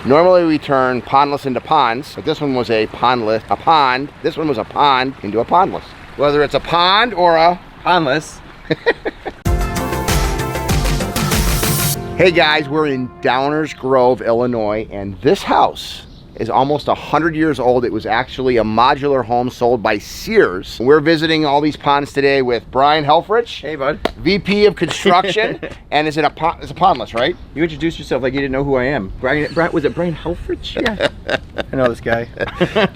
Normally we turn pondless into ponds, but this one was a pond. This one was a pond into a pondless. Whether it's a pond or a pondless. Hey guys, we're in Downers Grove, Illinois, and this house is almost 100 years old. It was actually a modular home sold by Sears. We're visiting all these ponds today with Brian Helfrich. Hey, bud. VP of Construction. And it's a pondless, right? You introduced yourself like you didn't know who I am. Brian, was it Brian Helfrich? Yeah. I know this guy.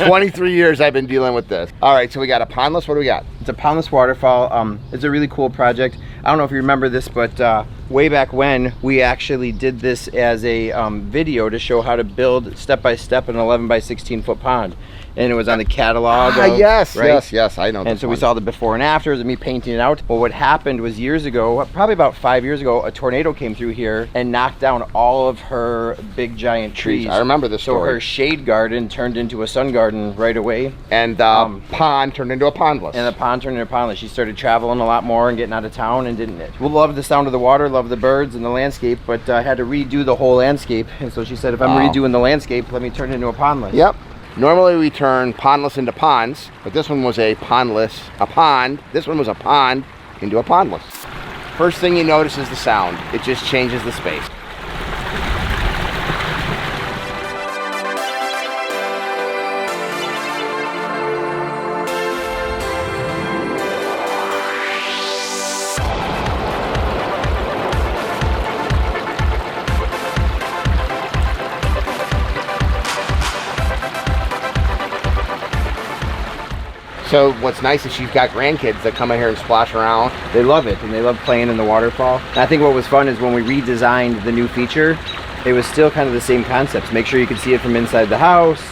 23 years I've been dealing with this. All right, so we got a pondless. What do we got? It's a pondless waterfall. It's a really cool project. I don't know if you remember this, but way back when, we actually did this as a video to show how to build step-by-step an 11 by 16 foot pond. And it was on the catalog. Yes, right? yes, I know. And so we saw the before and afters and me painting it out. Well, what happened was years ago, probably about 5 years ago, a tornado came through here and knocked down all of her big giant trees. I remember this story. So her shade garden turned into a sun garden right away. And the pond turned into a pondless. And the pond turned into a pondless. She started traveling a lot more and getting out of town and didn't. We love the sound of the water, love the birds and the landscape, but I had to redo the whole landscape. And so she said, if I'm redoing the landscape, let me turn it into a pondless. Yep. Normally we turn pondless into ponds, but this one was a pond. This one was a pond into a pondless. First thing you notice is the sound. It just changes the space. So what's nice is she's got grandkids that come in here and splash around. They love it, and they love playing in the waterfall. And I think what was fun is when we redesigned the new feature, it was still kind of the same concepts. Make sure you can see it from inside the house.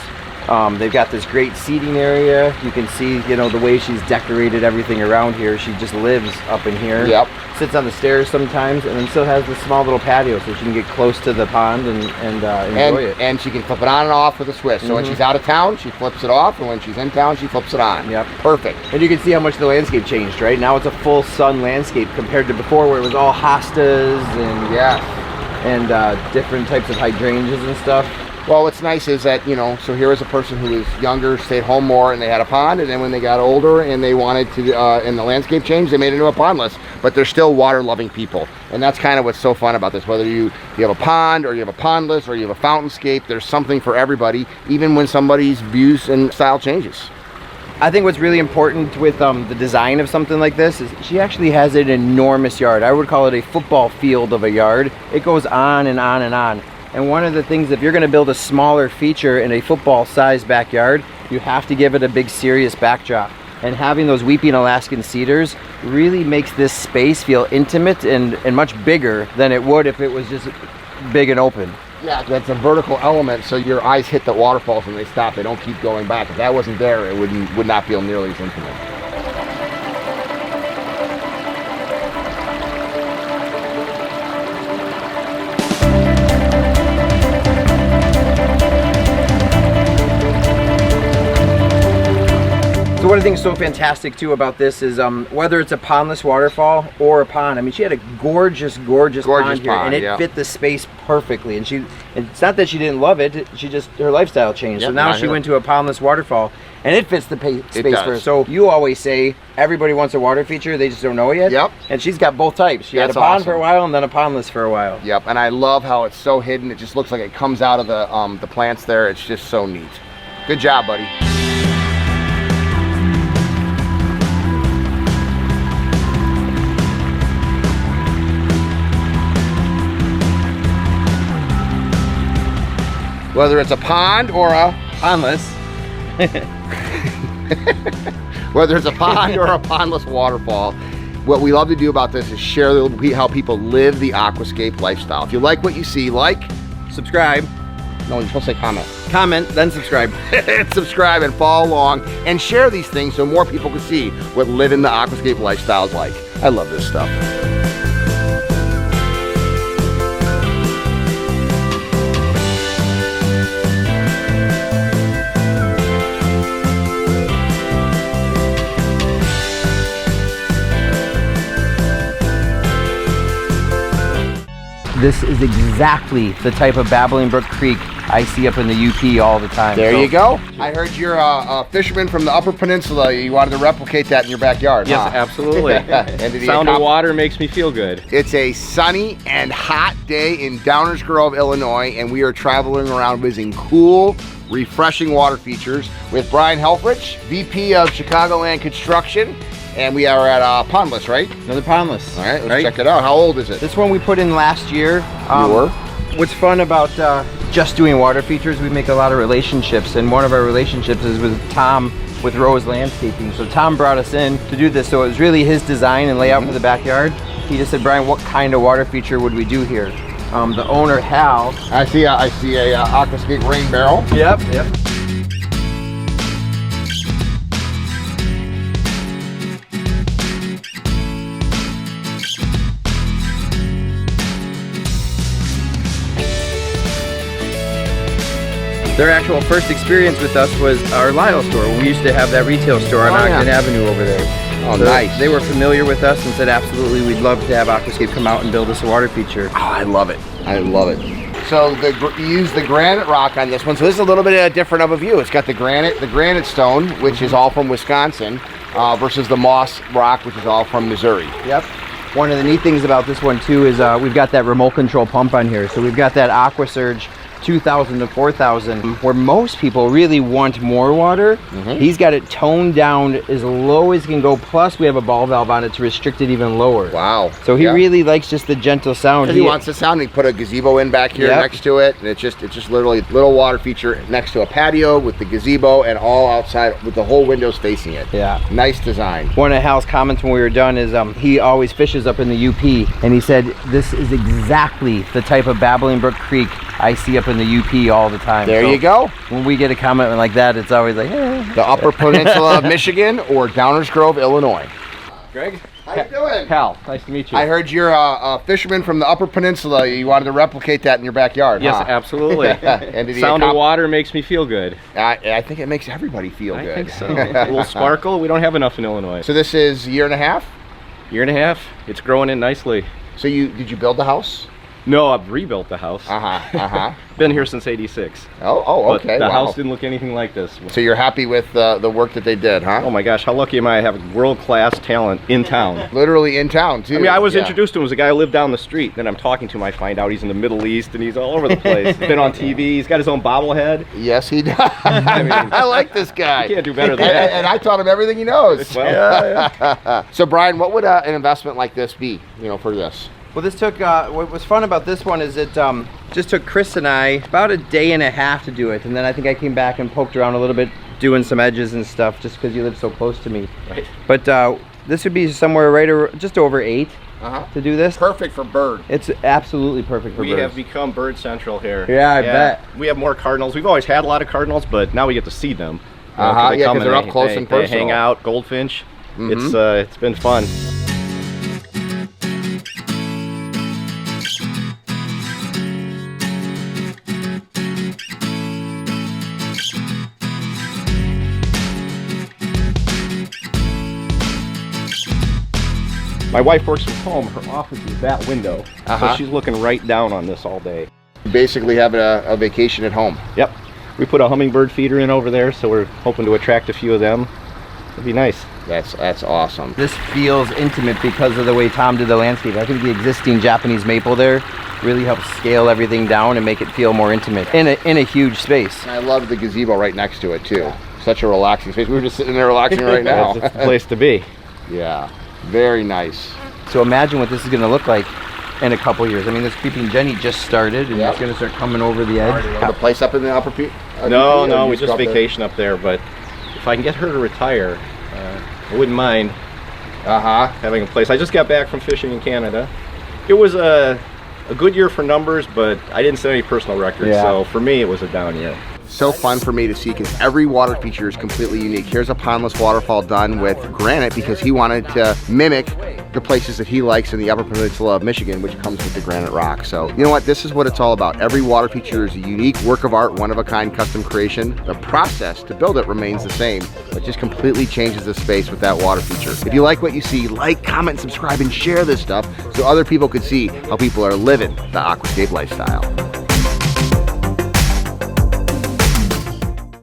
They've got this great seating area. You can see, you know, the way she's decorated everything around here. She just lives up in here. Yep. Sits on the stairs sometimes, and then still has this small little patio so she can get close to the pond and enjoy it. And she can flip it on and off with a switch. So when she's out of town, she flips it off, and when she's in town, she flips it on. Yep. Perfect. And you can see how much the landscape changed, right? Now it's a full sun landscape compared to before where it was all hostas and different types of hydrangeas and stuff. Well, what's nice is that, you know, so here was a person who was younger, stayed home more, and they had a pond, and then when they got older and they wanted to, and the landscape changed, they made it into a pondless, but they're still water-loving people. And that's kind of what's so fun about this. Whether you have a pond, or you have a pondless, or you have a fountainscape, there's something for everybody, even when somebody's views and style changes. I think what's really important with the design of something like this is she actually has an enormous yard. I would call it a football field of a yard. It goes on and on and on. And one of the things, if you're going to build a smaller feature in a football-sized backyard, you have to give it a big, serious backdrop. And having those weeping Alaskan cedars really makes this space feel intimate and much bigger than it would if it was just big and open. Yeah, that's a vertical element, so your eyes hit the waterfalls and they stop. They don't keep going back. If that wasn't there, it would not feel nearly as intimate. So what I think is so fantastic too about this is whether it's a pondless waterfall or a pond. I mean, she had a gorgeous pond here, and it fit the space perfectly. And it's not that she didn't love it; her lifestyle changed. So now she went to a pondless waterfall, and it fits the space for her. So you always say everybody wants a water feature; they just don't know it yet. Yep. And she's got both types. She had a pond for a while, and then a pondless for a while. Yep. And I love how it's so hidden. It just looks like it comes out of the plants there. It's just so neat. Good job, buddy. Whether it's a pond or a pondless. Whether it's a pond or a pondless waterfall, what we love to do about this is share how people live the aquascape lifestyle. If you like what you see, like, subscribe. No, you're supposed to say comment. Comment, then subscribe. Subscribe and follow along and share these things so more people can see what living the aquascape lifestyle is like. I love this stuff. This is exactly the type of Babbling Brook Creek I see up in the UP all the time. There you go. I heard you're a fisherman from the Upper Peninsula. You wanted to replicate that in your backyard, Yes, huh? absolutely. And did you Sound of accom- water makes me feel good. It's a sunny and hot day in Downers Grove, Illinois, and we are traveling around visiting cool, refreshing water features with Brian Helfrich, VP of Chicagoland Construction, and we are at Pondless, right? Another Pondless. All right, let's check it out. How old is it? This one we put in last year. You were? What's fun about just doing water features, we make a lot of relationships, and one of our relationships is with Tom with Rose Landscaping. So Tom brought us in to do this, so it was really his design and layout for the backyard. He just said, Brian, what kind of water feature would we do here? The owner, Hal. I see a Aquascape rain barrel. Yep. Their actual first experience with us was our Lyle store. We used to have that retail store on Ogden Avenue over there. Oh, So nice. They were familiar with us and said, absolutely, we'd love to have Aquascape come out and build us a water feature. Oh, I love it. I love it. So you use the granite rock on this one. So this is a little bit different of a view. It's got the granite stone, which is all from Wisconsin, versus the moss rock, which is all from Missouri. Yep. One of the neat things about this one too is we've got that remote control pump on here. So we've got that AquaSurge 2,000 to 4,000, where most people really want more water. He's got it toned down as low as can go. Plus, we have a ball valve on it to restrict it even lower. Wow. So he really likes just the gentle sound. He wants the sound. He put a gazebo in back here next to it, and it's just literally a little water feature next to a patio with the gazebo and all outside with the whole windows facing it. Yeah. Nice design. One of Hal's comments when we were done is he always fishes up in the UP, and he said this is exactly the type of Babbling Brook Creek I see up in the UP all the time. There So you go. when we get a comment like that, it's always like, The Upper Peninsula of Michigan or Downers Grove, Illinois. Greg? How you doing? Hal, nice to meet you. I heard you're a fisherman from the Upper Peninsula. You wanted to replicate that in your backyard, Yes, huh? absolutely. And did he Sound of water makes me feel good. I think it makes everybody feel I good. think so. A little sparkle. We don't have enough in Illinois. So this is a year and a half? Year and a half. It's growing in nicely. So did you build the house? No, I've rebuilt the house. Been here since '86. Oh, okay. But the wow. house didn't look anything like this. So you're happy with the work that they did, huh? Oh my gosh, how lucky am I to have world-class talent in town. Literally in town, too. I mean, I was introduced to him as a guy who lived down the street. Then I'm talking to him, I find out he's in the Middle East and he's all over the place. He's been on TV, he's got his own bobblehead. Yes, he does. I mean, I like this guy. You can't do better than that. And I taught him everything he knows. Well, So, Brian, what would an investment like this be, for this? Well, this took, what was fun about this one is it just took Chris and I about a day and a half to do it. And then I think I came back and poked around a little bit, doing some edges and stuff, just because you live so close to me. Right. But this would be somewhere just over 8 to do this. Perfect for bird. It's absolutely perfect for we birds. have become bird central here. Yeah, I bet. We have more cardinals. We've always had a lot of cardinals, but now we get to see them. Yeah, come because they're and up close and personal. They hang out, goldfinch. It's been fun. My wife works from home. Her office is that window. So she's looking right down on this all day. You basically have a vacation at home. Yep. We put a hummingbird feeder in over there, so we're hoping to attract a few of them. It'd be nice. That's awesome. This feels intimate because of the way Tom did the landscape. I think the existing Japanese maple there really helps scale everything down and make it feel more intimate in a huge space. I love the gazebo right next to it, too. Such a relaxing space. We were just sitting there relaxing right now. It's the place to be. Yeah, very nice. So imagine what this is going to look like in a couple years. I mean, this Creeping Jenny just started, and it's going to start coming over the edge. The place up in the upper peak? No, we just vacation up there, but if I can get her to retire, I wouldn't mind having a place. I just got back from fishing in Canada. It was a good year for numbers, but I didn't set any personal records, so for me it was a down year. So fun for me to see because every water feature is completely unique. Here's a pondless waterfall done with granite because he wanted to mimic the places that he likes in the Upper Peninsula of Michigan, which comes with the granite rock. So you know what? This is what it's all about. Every water feature is a unique work of art, one-of-a-kind custom creation. The process to build it remains the same, but just completely changes the space with that water feature. If you like what you see, like, comment, subscribe, and share this stuff so other people could see how people are living the aquascape lifestyle.